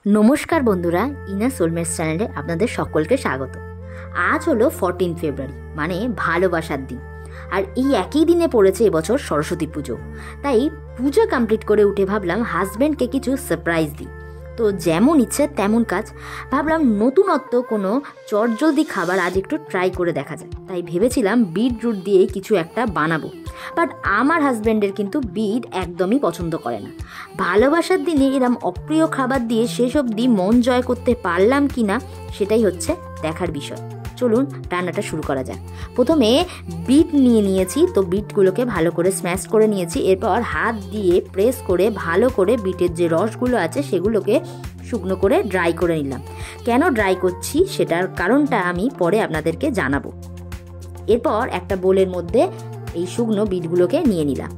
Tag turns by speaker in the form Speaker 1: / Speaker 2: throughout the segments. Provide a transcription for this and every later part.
Speaker 1: নমস্কার বন্ধুরা, ইনা সোলমেটস চ্যানেলে আপনাদের সকলকে স্বাগত। আজ হলো 14 ফেব্রুয়ারি, মানে ভালোবাসার দিন। আর এই একই দিনে পড়েছে এবছর সরস্বতী পুজো। তাই পুজো কমপ্লিট করে উঠে ভাবলাম হাজব্যান্ডকে কিছু সারপ্রাইজ দিই। তো যেমন ইচ্ছে তেমন কাজ, ভাবলাম নতুনত্ব কোনো চটজলদি খাবার আজ একটু ট্রাই করে দেখা যায়। তাই ভেবেছিলাম বিটরুট দিয়েই কিছু একটা বানাবো। বাট আমার হাজব্যান্ডের কিন্তু বিট একদমই পছন্দ করে না। ভালোবাসার দিনে এরম অপ্রিয় খাবার দিয়ে শেষ অবধি মন জয় করতে পারলাম কি না সেটাই হচ্ছে দেখার বিষয়। চলুন রান্নাটা শুরু করা যাক। প্রথমে বিট নিয়েছি, তো বিটগুলোকে ভালো করে স্ম্যাশ করে নিয়েছি। এরপর হাত দিয়ে প্রেস করে ভালো করে বিটের যে রসগুলো আছে সেগুলোকে শুকনো করে ড্রাই করে নিলাম। কেন ড্রাই করছি সেটার কারণটা আমি পরে আপনাদেরকে জানাবো। এরপর একটা বোলের মধ্যে এই শুকনো বিটগুলোকে নিয়ে নিলাম।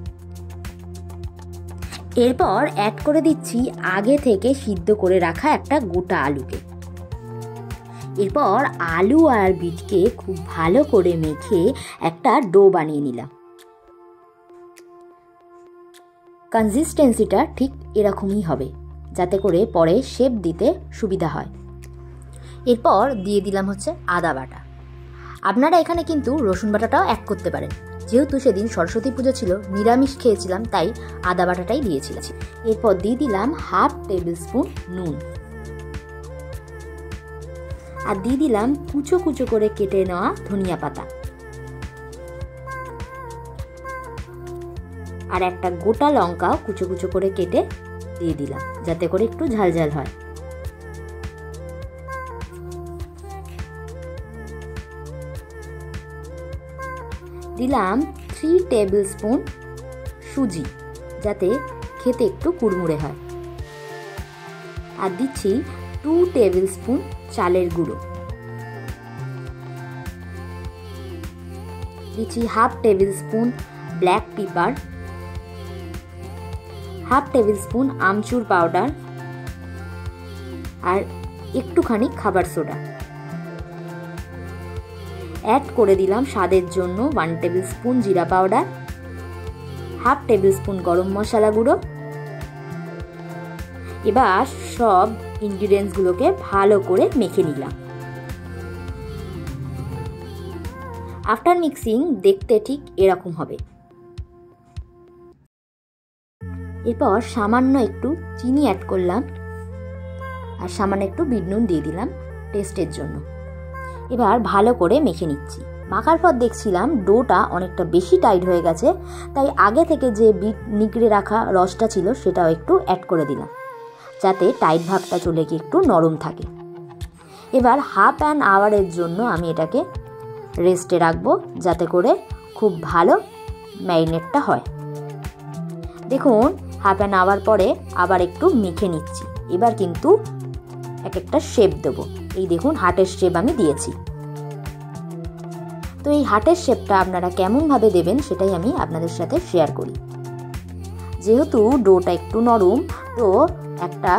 Speaker 1: এরপর অ্যাড করে দিচ্ছি আগে থেকে সিদ্ধ করে রাখা একটা গোটা আলুকে। এরপর আলু আর বিটকে খুব ভালো করে মেখে একটা ডো বানিয়ে নিলাম। কনসিস্টেন্সিটা ঠিক এরকমই হবে, যাতে করে পরে শেপ দিতে সুবিধা হয়। এরপর দিয়ে দিলাম হচ্ছে আদা বাটা। আপনারা এখানে কিন্তু রসুন বাটাটাও অ্যাড করতে পারেন। যেহেতু সেদিন সরস্বতী পুজো ছিল, নিরামিষ খেয়েছিলাম, তাই আদা বাটাটাই দিয়েছিলাম। এরপর দিয়ে দিলাম হাফ টেবিল স্পুন নুন, আর দিয়ে দিলাম কুচো কুচো করে কেটে নেওয়া ধনিয়া পাতা, আর একটা গোটা লঙ্কাও কুচো কুচো করে কেটে দিয়ে দিলাম, যাতে করে একটু ঝালঝাল হয়। দিলাম 3 টেবিল স্পুন সুজি, যাতে খেতে একটু কুড়মুড়ে হয়। আর দিচ্ছি 2 টেবিল স্পুন চালের গুঁড়ো। দিচ্ছি half tablespoon black pepper, half tablespoon আমচুর পাউডার, আর একটুখানি খাবার সোডা। অ্যাড করে দিলাম স্বাদের জন্য 1 টেবিল স্পুন জিরা পাউডার, হাফ টেবিল স্পুন গরম মশলা গুঁড়ো। এবার সব ইনগ্রিডিয়েন্টসগুলোকে ভালো করে মেখে নিলাম। আফটার মিক্সিং দেখতে ঠিক এরকম হবে। এরপর সামান্য একটু চিনি অ্যাড করলাম, আর সামান্য একটু বিট নুন দিয়ে দিলাম টেস্টের জন্য। এবার ভালো করে মেখে নিচ্ছি। মাখার পর দেখছিলাম ডোটা অনেকটা বেশি টাইট হয়ে গেছে, তাই আগে থেকে যে বিট নিগড়ে রাখা রসটা ছিল সেটাও একটু অ্যাড করে দিলাম, যাতে টাইট ভাবটা চলে গিয়ে একটু নরম থাকে। এবার হাফ অ্যান আওয়ারের জন্য আমি এটাকে রেস্টে রাখবো, যাতে করে খুব ভালো ম্যারিনেটটা হয়। দেখুন হাফ অ্যান আওয়ার পরে আবার একটু মেখে নিচ্ছি। এবার কিন্তু এক একটা শেপ দেবো। এই দেখুন হার্টের শেপ আমি দিয়েছি। তো এই হার্টের শেপটা আপনারা কেমনভাবে দেবেন সেটাই আমি আপনাদের সাথে শেয়ার করি। যেহেতু ডোটা একটু নরম, তো একটা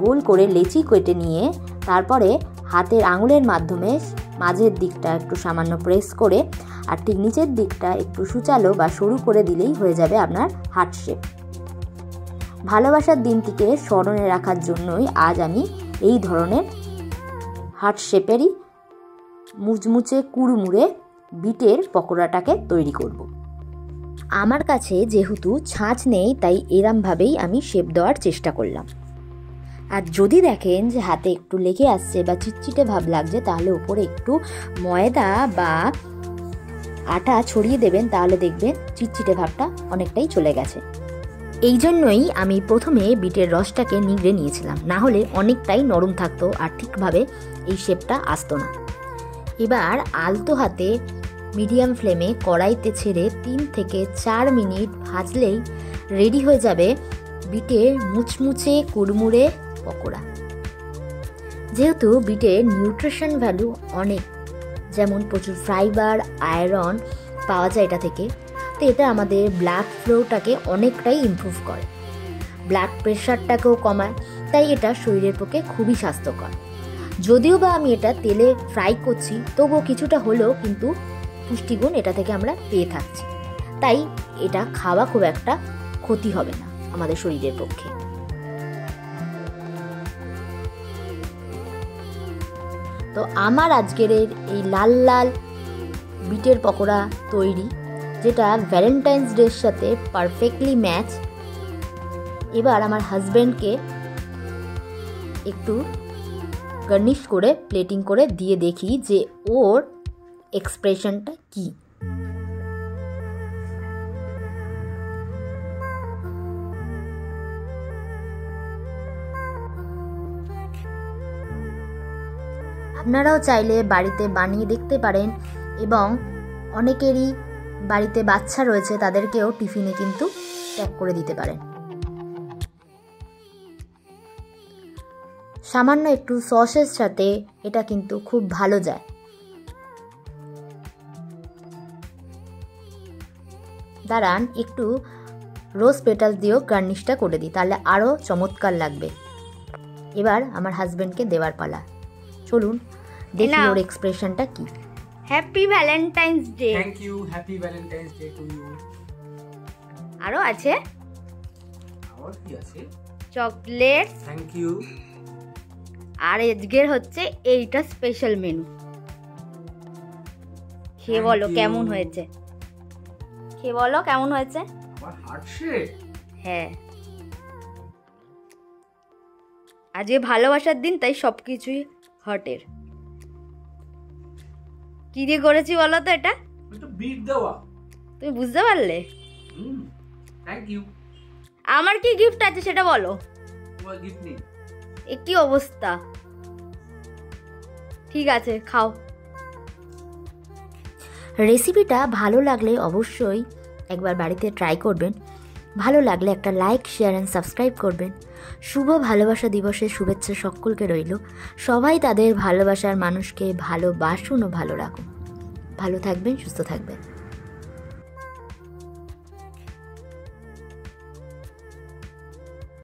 Speaker 1: গোল করে লেচি কেটে নিয়ে তারপরে হাতের আঙুলের মাধ্যমে মাঝের দিকটা একটু সামান্য প্রেস করে আর ঠিক নিচের দিকটা একটু সুচালো বা সরু করে দিলেই হয়ে যাবে আপনার হার্ট শেপ। ভালোবাসার দিনটিকে স্মরণে রাখার জন্যই আজ আমি এই ধরনের হার্ট শেপেরই মুচমুচে কুড়মুড়ে বিটের পকোড়াটাকে তৈরি করব। আমার কাছে যেহেতু ছাঁচ নেই, তাই এরমভাবেই আমি শেপ দেওয়ার চেষ্টা করলাম। আর যদি দেখেন যে হাতে একটু লেগে আসছে বা চিটচিটে ভাব লাগছে, তাহলে উপরে একটু ময়দা বা আটা ছড়িয়ে দেবেন, তাহলে দেখবেন চিটচিটে ভাবটা অনেকটাই চলে গেছে। এই জন্যই আমি প্রথমে বিটের রসটাকে নিগড়ে নিয়েছিলাম, না হলে অনেকটাই নরম থাকতো আর ঠিকভাবে এই শেপটা আসতো না। এবার আলতো হাতে মিডিয়াম ফ্লেমে কড়াইতে ছেড়ে 3 থেকে 4 মিনিট ভাজলেই রেডি হয়ে যাবে বিটের মুচমুচে কুড়মুড়ে পকোড়া। যেহেতু বিটের নিউট্রিশন ভ্যালু অনেক, যেমন প্রচুর ফাইবার, আয়রন পাওয়া যায় এটা থেকে, তো এটা আমাদের ব্লাড ফ্লোটাকে অনেকটাই ইমপ্রুভ করে, ব্লাড প্রেশারটাকেও কমায়, তাই এটা শরীরের পক্ষে খুবই স্বাস্থ্যকর। যদিও বা আমি এটা তেলে ফ্রাই করছি, তবুও কিছুটা হলেও কিন্তু পুষ্টিগুণ এটা থেকে আমরা পেয়ে থাকছি, তাই এটা খাওয়া খুব একটা ক্ষতি হবে না আমাদের শরীরের পক্ষে। তো আমার আজকের এই লাল লাল বিটের পকোড়া তৈরি, যেটা ভ্যালেন্টাইন্স ডের সাথে পারফেক্টলি ম্যাচ। এবার আমার হাজব্যান্ডকে একটু গার্নিশ করে প্লেটিং করে দিয়ে দেখি যে ওর এক্সপ্রেশনটা কি। আপনারাও চাইলে বাড়িতে বানিয়ে দেখতে পারেন, এবং অনেকেরই বাড়িতে বাচ্চা রয়েছে, তাদেরকেও টিফিনে কিন্তু প্যাক করে দিতে পারেন। সামান্য একটু সসের সাথে এটা কিন্তু খুব ভালো যায়। দাঁড়ান, একটু রোজ পেটাল দিয়েও গার্নিশটা করে দিই, তাহলে আরও চমৎকার লাগবে। এবার আমার হাজবেন্ডকে দেওয়ার পালা। চলুন দেখি ওর এক্সপ্রেশনটা কি। Happy Valentine's day.
Speaker 2: Thank you, happy Valentine's day to you.
Speaker 1: আরো আছে,
Speaker 2: আর কি আছে?
Speaker 1: চকলেট।
Speaker 2: Thank you.
Speaker 1: আর আজকের হচ্ছে এইটা স্পেশাল মেনু। খেয়ে বলো কেমন হয়েছে, খেয়ে বলো কেমন হয়েছে।
Speaker 2: আমার হার্ট শেপ।
Speaker 1: হ্যাঁ, আজকে ভালোবাসার দিন, তাই সবকিছুই হটের। কি দিয়ে করেছি বলো তো? এটা
Speaker 2: একটু বিট দেওয়া।
Speaker 1: তুমি বুঝতে পারলে?
Speaker 2: Thank you.
Speaker 1: আমার কি গিফট আছে সেটা বলো।
Speaker 2: তোমার গিফট নেই।
Speaker 1: এ কি অবস্থা? ঠিক আছে, খাও। রেসিপিটা ভালো লাগলে অবশ্যই একবার বাড়িতে ট্রাই করবেন। ভালো লাগলে একটা লাইক, শেয়ার অ্যান্ড সাবস্ক্রাইব করবেন। শুভ ভালোবাসা দিবসের শুভেচ্ছা সকলকে রইল। সবাই তাদের ভালোবাসার মানুষকে ভালোবাসুন ও ভালো রাখুন। ভালো থাকবেন, সুস্থ থাকবেন।